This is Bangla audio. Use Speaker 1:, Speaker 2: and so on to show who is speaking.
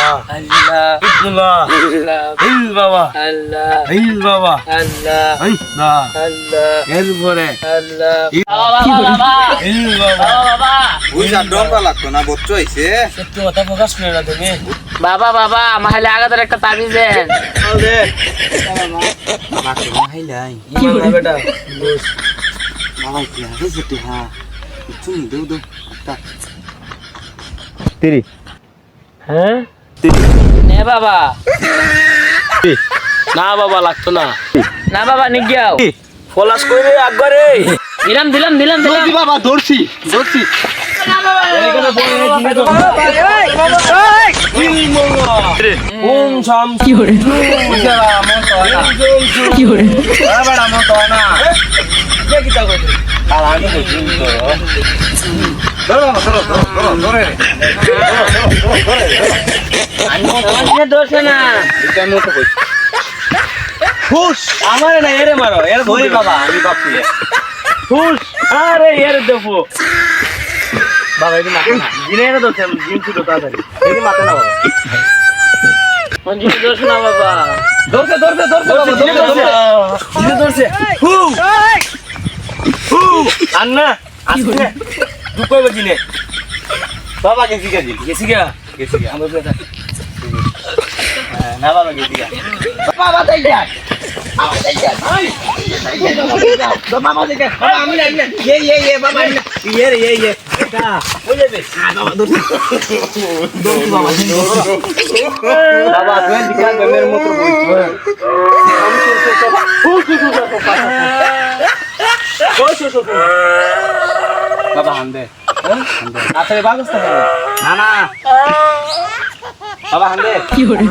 Speaker 1: আল্লাহ
Speaker 2: আল্লাহ
Speaker 1: আল্লাহ
Speaker 2: হিল বাবা
Speaker 1: আল্লাহ
Speaker 2: হিল বাবা
Speaker 1: আল্লাহ
Speaker 2: আল্লাহ
Speaker 1: আল্লাহ
Speaker 2: এরপরে
Speaker 1: আল্লাহ
Speaker 2: হিল বাবা
Speaker 1: বাবা
Speaker 3: বুঝা ডঙ্কা লাগতো না বচ্চ হইছে
Speaker 2: সত্যি কথা প্রকাশ করে না তুমি
Speaker 1: বাবা বাবা মাহলে আগাদের একটা তাবিজ দেন
Speaker 2: দে
Speaker 3: বাকি না হাইলাই
Speaker 2: ইমান না বেটা
Speaker 3: বাবা কি আগে যেতে হ্যাঁ কিছু নি দেও দেও একটা
Speaker 2: হ্যাঁ
Speaker 1: নে বাবা
Speaker 2: না বাবা লাগতো না
Speaker 1: না বাবা নিগিয়াও
Speaker 2: ফলাস করে একবারে
Speaker 1: দিলাম দিলাম দিলাম দিলাম
Speaker 3: বাবা ধরছি ধরছি
Speaker 2: ওম শাম
Speaker 1: কি করে কি করে দোষ না
Speaker 2: হুশ আমার না এরে মারো এর ধরে বাবা আমি ভাবছি হুশ আরে এর দেখো বাবা এটা মাথা না জিনে এর দোষ জিন ছিল তাড়াতাড়ি এটা মাথা না বাবা
Speaker 1: মঞ্জিল দোষ না বাবা
Speaker 2: ধরছে ধরছে ধরছে বাবা জিনে ধরছে জিনে ধরছে হু হু আন্না আসছে দুকই বাজিনে বাবা গেছি গেছি গেছি আমরা বেটা না বাবা গেছি বাবা তাই যা বাবা দেখে বাবা আমি না ये बाबा ये का हो जाবে बाबा दो बाबा बाबा तुम दिखा दे मेरे मुंह को बाबा हंदे आते बागस ना ना बाबा हंदे
Speaker 1: কি করে